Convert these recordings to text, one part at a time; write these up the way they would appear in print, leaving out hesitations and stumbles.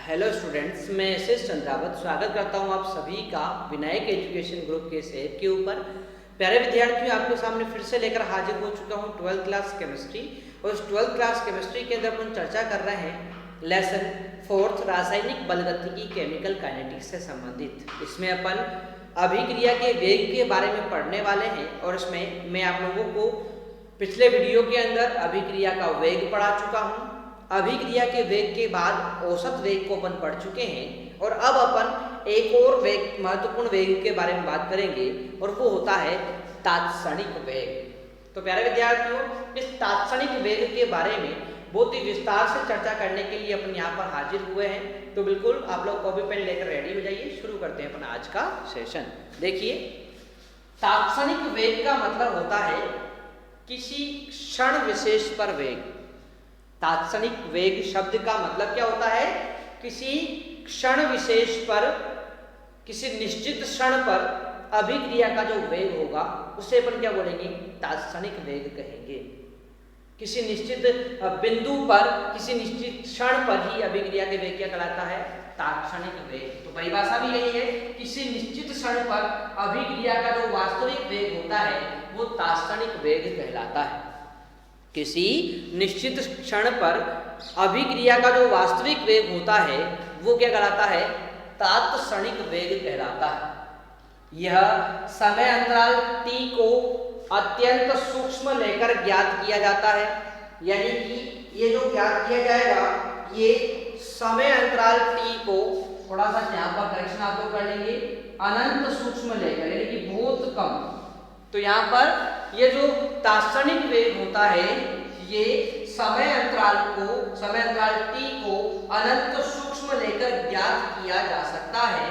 Hello students, मैं S Chandrawat स्वागत करता हूं आप सभी का विनायक एजुकेशन ग्रुप के इस ऐप के ऊपर। प्यारे विद्यार्थियों, आपके सामने फिर से लेकर हाजिर हो चुका हूं 12th क्लास केमिस्ट्री। और इस 12th क्लास केमिस्ट्री के अंदर अपन चर्चा कर रहे हैं लेसन 4th रासायनिक बलगतिकी केमिकल काइनेटिक्स से संबंधित। इसमें अपन अभिक्रिया के वेग के बारे में पढ़ने वाले हैं और इसमें मैं आप लोगों को पिछले वीडियो के अंदर अभिक्रिया का वेग पढ़ा चुका हूँ। अभिक्रिया के वेग के बाद औसत वेग को अपन पढ़ चुके हैं और अब अपन एक और वेग, महत्वपूर्ण वेग के बारे में बात करेंगे और वो होता है तात्क्षणिक वेग। तो प्यारे विद्यार्थियों, इस तात्क्षणिक वेग के बारे में बहुत ही विस्तार से चर्चा करने के लिए अपन यहाँ पर हाजिर हुए हैं। तो बिल्कुल आप लोग कॉपी पेन लेकर रेडी हो जाइए, शुरू करते हैं अपन आज का सेशन। देखिए, तात्क्षणिक वेग का मतलब होता है किसी क्षण विशेष पर वेग। तात्क्षणिक वेग शब्द का मतलब क्या होता है? किसी क्षण विशेष पर, किसी निश्चित क्षण पर अभिक्रिया का जो वेग होगा उसे अपन क्या बोलेंगे? तात्क्षणिक वेग कहेंगे। किसी निश्चित बिंदु पर, किसी निश्चित क्षण पर ही अभिक्रिया के वेग क्या कहलाता है? तात्क्षणिक वेग। तो परिभाषा भी यही है, किसी निश्चित क्षण पर अभिक्रिया का जो वास्तविक वेग होता है वो तात्क्षणिक वेग कहलाता है। किसी निश्चित क्षण पर अभिक्रिया का जो वास्तविक वेग होता है वो क्या कहलाता है? तात्क्षणिक वेग कहलाता है। यह समय अंतराल t को अत्यंत सूक्ष्म लेकर ज्ञात किया जाता है। यानी कि ये जो ज्ञात किया जाएगा ये समय अंतराल t को, थोड़ा सा यहाँ पर करेक्शन आप लोग कर लेंगे, अनंत सूक्ष्म लेकर, यानी कि बहुत कम। तो यहाँ पर ये जो तात्क्षणिक वेग होता है ये समय अंतराल t को अनंत सूक्ष्म लेकर ज्ञात किया जा सकता है।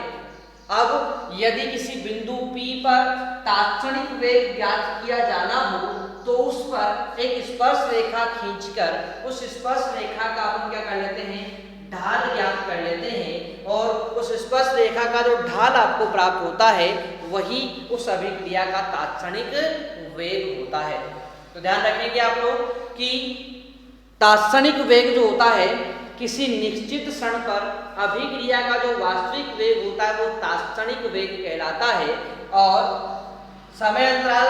अब यदि किसी बिंदु P पर तात्क्षणिक वेग ज्ञात किया जाना हो तो उस पर एक स्पर्श रेखा खींचकर उस स्पर्श रेखा का अपन क्या कर लेते हैं? ढाल ज्ञात कर लेते हैं और उस स्पर्श रेखा का जो ढाल आपको प्राप्त होता है वही उस अभिक्रिया का तात्क्षणिक वेग होता है। तो ध्यान रखेंगे आप लोग कि तात्क्षणिक वेग जो होता है किसी निश्चित क्षण पर अभिक्रिया का जो वास्तविक वेग होता है वो तात्क्षणिक वेग कहलाता है। और समय अंतराल,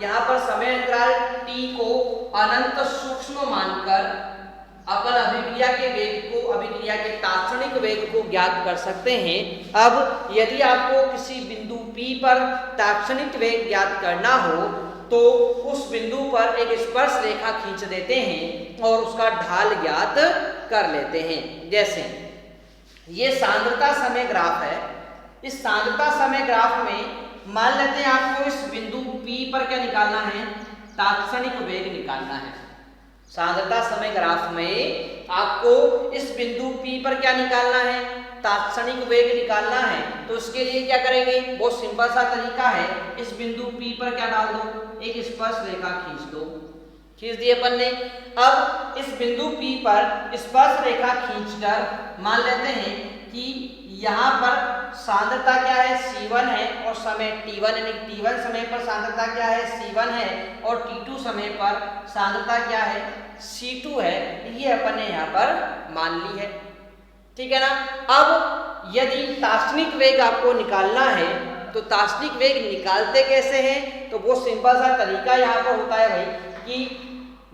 यहाँ पर समय अंतराल t को अनंत सूक्ष्म मानकर अपन अभिक्रिया के वेग को, अभिक्रिया के तात्क्षणिक वेग को ज्ञात कर सकते हैं। अब यदि आपको किसी बिंदु P पर तात्क्षणिक वेग ज्ञात करना हो तो उस बिंदु पर एक स्पर्श रेखा खींच देते हैं और उसका ढाल ज्ञात कर लेते हैं। जैसे ये सांद्रता समय ग्राफ है। इस सांद्रता समय ग्राफ में मान लेते हैं आपको इस बिंदु P पर क्या निकालना है? तात्क्षणिक वेग निकालना है। सांद्रता समय ग्राफ में आपको इस बिंदु P पर क्या निकालना है? तात्क्षणिक वेग निकालना है। तो उसके लिए क्या करेंगे? बहुत सिंपल सा तरीका है। इस बिंदु P पर क्या डाल दो? एक स्पर्श रेखा खींच दो। खींच दिए अपन ने। अब इस बिंदु P पर स्पर्श रेखा खींचकर मान लेते हैं कि यहाँ पर सांद्रता क्या है? C1 है और समय T1, यानी T1 समय पर सांद्रता क्या है? C1 है और T2 समय पर सांद्रता क्या है? C2 है। ये अपन ने यहाँ पर मान ली है, ठीक है ना। अब यदि तात्क्षणिक वेग आपको निकालना है तो तात्क्षणिक वेग निकालते कैसे हैं? तो बहुत सिंपल सा तरीका यहाँ पर होता है भाई कि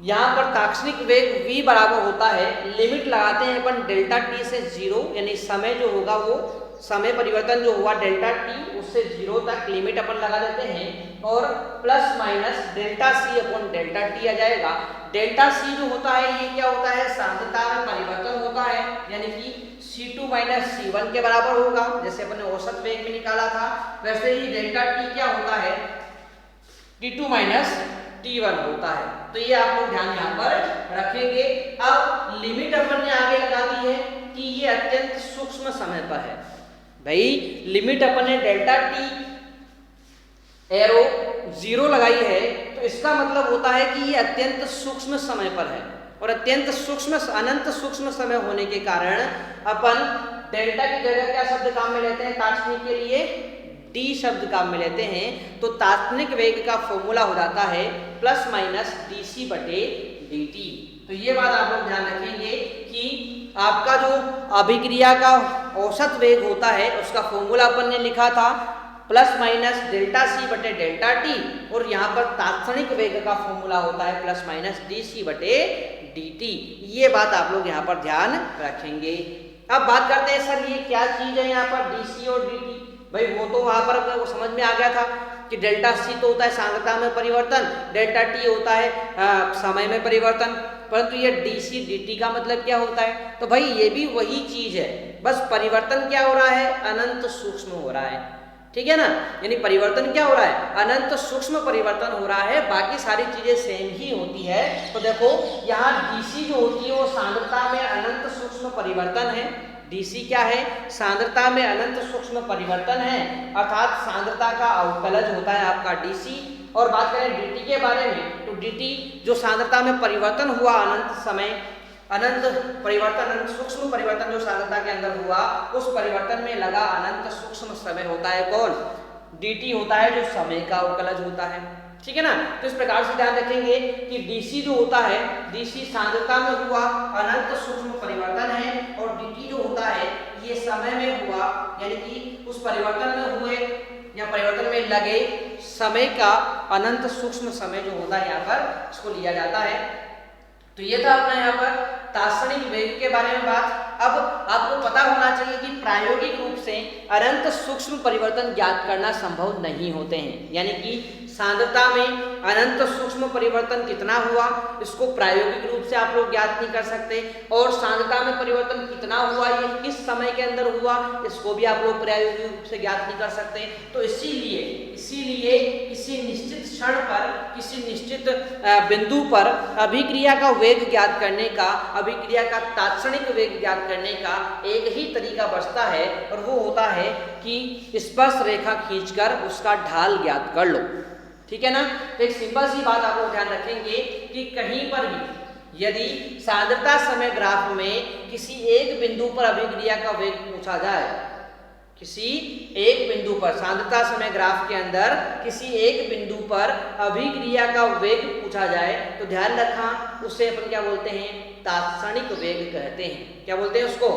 यहाँ पर तात्क्षणिक वेग v बराबर होता है, लिमिट लगाते हैं अपन डेल्टा t से 0, यानी समय जो होगा वो समय परिवर्तन जो हुआ डेल्टा t उससे 0 तक लिमिट अपन लगा देते हैं और plus minus delta c upon delta t आ जाएगा। डेल्टा c जो होता है ये क्या होता है? सांद्रता में परिवर्तन होता है, यानी कि C2 माइनस C1 के बराबर होगा। जैसे अपन ने औसत वेग में निकाला था वैसे ही डेल्टा t क्या होता है? T2 माइनस T1 होता है। तो ये आप लोग ध्यान यहाँ पर रखेंगे। अब लिमिट अपन ने आगे लगा दी है कि ये अत्यंत सूक्ष्म समय पर है। भाई लिमिट अपन ने डेल्टा t एरो 0 लगाई है तो इसका मतलब होता है कि ये अत्यंत सूक्ष्म समय पर है और अत्यंत सूक्ष्म, अनंत सूक्ष्म समय होने के कारण अपन डेल्टा की जगह क्या शब्द काम में लेते हैं? तात्क्षणिक के लिए d शब्द काम में लेते हैं। तो तात्क्षणिक वेग का फॉर्मूला हो जाता है प्लस माइनस dc बटे dt। तो ये बात आप लोग ध्यान रखेंगे कि आपका जो अभिक्रिया का औसत वेग होता है उसका फॉर्मूला अपन ने लिखा था प्लस माइनस डेल्टा सी बटे डेल्टा टी, और यहाँ पर तात्क्षणिक वेग का फॉर्मूला होता है प्लस माइनस डी सी बटे डी टी। ये बात आप लोग यहाँ पर ध्यान रखेंगे। अब बात करते हैं सर ये क्या चीज है यहाँ पर डी सी और डी टी। भाई वो तो वहाँ पर वो समझ में आ गया था कि डेल्टा सी तो होता है सांद्रता में परिवर्तन, डेल्टा टी होता है समय में परिवर्तन, परंतु ये डी सी डी टी का मतलब क्या होता है? तो भाई ये भी वही चीज है, बस परिवर्तन क्या हो रहा है? अनंत सूक्ष्म हो रहा है, ठीक है ना। यानी परिवर्तन क्या हो रहा है? अनंत सूक्ष्म परिवर्तन हो रहा है, बाकी सारी चीजें सेम ही होती है। तो देखो यहाँ डीसी जो होती है वो सांद्रता में अनंत सूक्ष्म परिवर्तन है। डीसी क्या है? सांद्रता में अनंत सूक्ष्म परिवर्तन है, अर्थात सांद्रता का अवकलज होता है आपका डीसी। और बात करें डीटी के बारे में, तो डीटी जो सांद्रता में परिवर्तन हुआ अनंत समय, अनंत परिवर्तन, अनंत सूक्ष्म परिवर्तन जो सांद्रता के अंदर हुआ, उस परिवर्तन में लगा अनंत सूक्ष्म समय होता है कौन? dt होता है जो समय का अवकलज होता है, ठीक है ना। तो इस प्रकार से ध्यान रखेंगे कि dc जो होता है, dc सांद्रता में हुआ अनंत सूक्ष्म परिवर्तन है, और dt जो होता है ये समय में हुआ, यानी कि उस परिवर्तन में हुए या परिवर्तन में लगे समय का अनंत सूक्ष्म समय जो होता है यहाँ पर इसको लिया जाता है। तो ये था अपना यहाँ पर तात्क्षणिक वेग के बारे में बात। अब आपको पता होना चाहिए कि प्रायोगिक रूप से अनंत सूक्ष्म परिवर्तन ज्ञात करना संभव नहीं होते हैं, यानी कि सांद्रता में अनंत सूक्ष्म परिवर्तन कितना हुआ इसको प्रायोगिक रूप से आप लोग ज्ञात नहीं कर सकते, और सांद्रता में परिवर्तन कितना हुआ ये किस समय के अंदर हुआ इसको भी आप लोग प्रायोगिक रूप से ज्ञात नहीं कर सकते। तो इसीलिए किसी निश्चित क्षण पर, किसी निश्चित बिंदु पर अभिक्रिया का वेग ज्ञात करने का, अभिक्रिया का तात्क्षणिक वेग ज्ञात करने का एक ही तरीका बचता है, और वो होता है कि स्पर्श रेखा खींचकर उसका ढाल ज्ञात कर लो, ठीक है ना। तो एक सिंपल सी बात आप लोग ध्यान रखेंगे कि कहीं पर भी यदि सांद्रता समय ग्राफ में किसी एक बिंदु पर अभिक्रिया का वेग पूछा जाए, किसी एक बिंदु पर सांद्रता समय ग्राफ के अंदर किसी एक बिंदु पर अभिक्रिया का वेग पूछा जाए, तो ध्यान रखना उसे अपन क्या बोलते हैं? तात्क्षणिक वेग कहते हैं। क्या बोलते हैं उसको?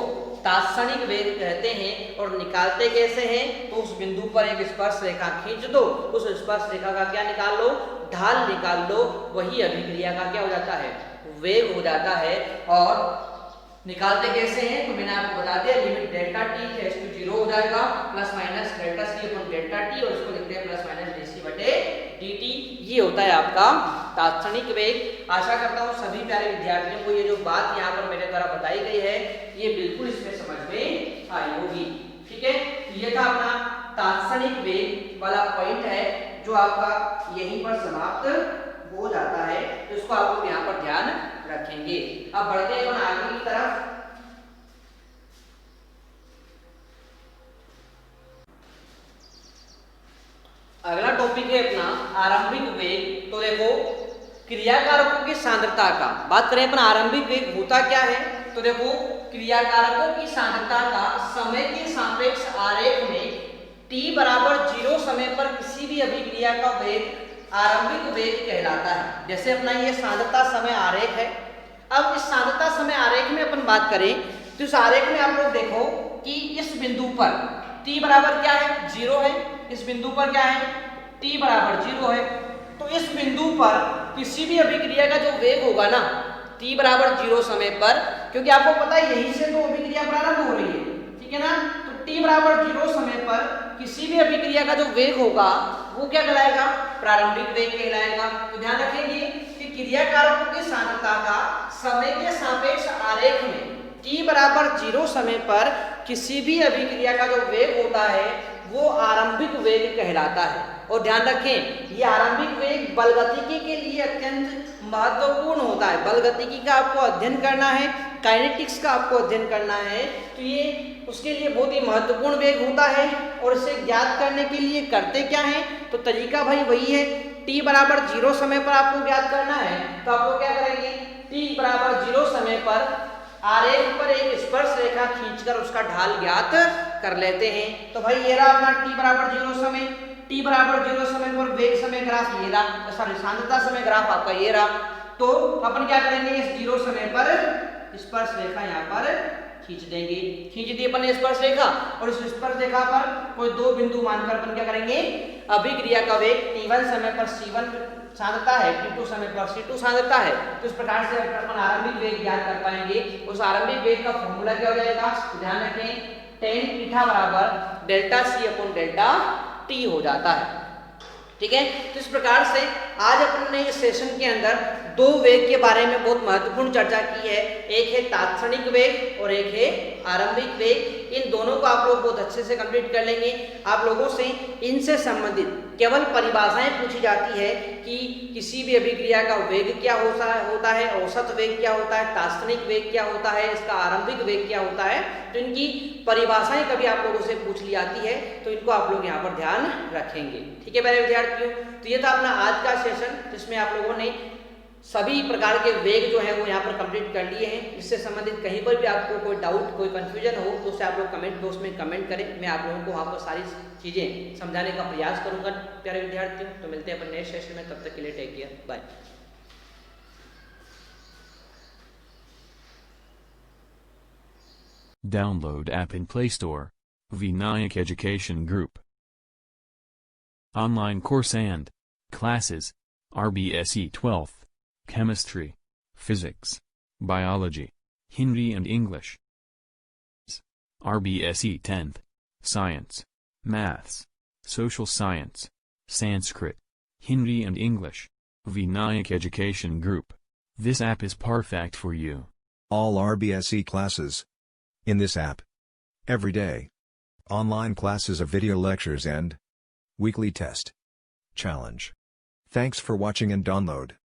तात्क्षणिक वेग कहते हैं। और निकालते कैसे हैं? तो उस बिंदु पर एक स्पर्श रेखा खींच दो, उस स्पर्श रेखा का क्या निकाल लो? ढाल निकाल लो, वही अभिक्रिया का क्या हो जाता है? वेग हो जाता है। और निकालते कैसे हैं? तो मैंने आपको बता दिया, limit delta T tends to 0 हो जाएगा, plus minus delta C upon delta T, और इसको लिखते हैं प्लस माइनस डीसी बटे डीटी। ये होता है आपका तात्क्षणिक वेग। आशा करता हूँ सभी प्यारे विद्यार्थियों को ये जो बात यहाँ पर मेरे द्वारा बताई गई है ये बिल्कुल इसमें समझ में आई होगी, ठीक है। ये था अपना तात्क्षणिक वेग वाला पॉइंट है जो आपका यहीं पर समाप्त हो जाता है, तो इसको आप लोग यहाँ पर ध्यान रखेंगे। अब बढ़ते हैं अपन आगे की तरफ। अगला टॉपिक है अपना आरंभिक वेग। तो देखो क्रियाकारकों की सांद्रता का बात करें अपन, आरंभिक वेग होता क्या है? तो देखो क्रियाकारकों की सांद्रता का समय के सापेक्ष आरेख में t बराबर 0 समय पर किसी भी अभिक्रिया का वेग आरंभिक वेग कहलाता है। जैसे अपना ये सांद्रता समय आरेख है। अब इस सांद्रता समय आरेख में अपन बात करें तो इस आरेख में आप लोग देखो कि इस बिंदु पर t बराबर क्या है? 0 है। इस बिंदु पर क्या है? t बराबर 0 है। तो इस बिंदु पर किसी भी अभिक्रिया का जो वेग होगा ना t बराबर 0 समय पर, क्योंकि आपको पता है यहीं से तो अभिक्रिया प्रारंभ हो रही है, ठीक है ना। तो t बराबर 0 समय पर किसी भी अभिक्रिया का जो वेग होगा वो क्या कहलाएगा? प्रारंभिक वेग कहलाएगा। तो ध्यान रखेंगे कि क्रियाकारकों की सांद्रता का समय के सापेक्ष आरेख में t बराबर 0 समय पर किसी भी अभिक्रिया का जो वेग होता है वो आरंभिक वेग कहलाता है। और ध्यान रखें ये आरंभिक वेग बलगतिकी के लिए अत्यंत महत्वपूर्ण होता है। बलगतिकी का आपको अध्ययन करना है, काइनेटिक्स का आपको अध्ययन करना है, तो ये उसके लिए बहुत ही महत्वपूर्ण वेग होता है। और इसे ज्ञात करने के लिए करते क्या है? तो तरीका भाई वही है, t बराबर 0 समय पर आपको ज्ञात करना है। तो आप लोग क्या करेंगे? t बराबर 0 समय पर आरेख पर एक स्पर्श रेखा खींचकर उसका ढाल ज्ञात कर लेते हैं। तो भाई ये रहा अपना t बराबर 0 समय, t बराबर 0 समय पर वेग समय ग्राफ ये रहा, सॉरी सांद्रता समय ग्राफ आपका ये रहा। तो अपन क्या करेंगे? इस 0 समय पर स्पर्श रेखा यहाँ पर खींच देंगे। खींच दी अपन ने स्पर्श रेखा, और इस स्पर्श रेखा पर कोई दो बिंदु मानकर अपन क्या करेंगे, अभिक्रिया का वेग T1 समय पर C1 सांद्रता है, T2 समय पर C2 सांद्रता है। तो इस प्रकार से अपन आरंभिक वेग ज्ञात कर पाएंगे। उस आरंभिक वेग का फॉर्मूला क्या हो जाएगा, ध्यान रखें, tan थीटा बराबर delta C upon delta T हो जाता है। ठीक है, तो इस प्रकार से आज अपन ने इस सेशन के अंदर दो वेग के बारे में बहुत महत्वपूर्ण चर्चा की है। एक है तात्क्षणिक वेग और एक है आरंभिक वेग। इन दोनों को आप लोग बहुत अच्छे से कंप्लीट कर लेंगे। आप लोगों से इनसे संबंधित केवल परिभाषाएं पूछी जाती है कि किसी भी अभिक्रिया का वेग क्या होता है, औसत वेग क्या होता है, तात्क्षणिक वेग क्या होता है, इसका आरंभिक वेग क्या होता है। तो इनकी परिभाषाएं कभी आप लोगों से पूछ ली जाती है, तो इनको आप लोग यहाँ पर ध्यान रखेंगे। ठीक है मेरे विद्यार्थियों, तो ये था अपना आज का सेशन, जिसमें आप लोगों ने सभी प्रकार के वेग जो है वो यहाँ पर कंप्लीट कर लिए हैं। इससे संबंधित कहीं पर भी आपको कोई डाउट, कोई कंफ्यूजन हो तो उसे आप लोग कमेंट बॉक्स में कमेंट करें। मैं आप लोगों को वहाँ पर सारी चीज़ें समझाने का प्रयास करूँगा प्यारे विद्यार्थियों। तो मिलते हैं अपन नेक्स्ट सेशन में, तब तक के लिए take care, bye. Download app in Play Store. Vinayak Education Group. Online course and classes. RBSE 12th. Chemistry, Physics, Biology, Hindi and English. RBSE 10th. Science, Maths, Social Science, Sanskrit, Hindi and English. Vinayak Education Group. This app is perfect for you. All RBSE classes in this app. Every day. Online classes of video lectures and weekly test challenge. Thanks for watching and download.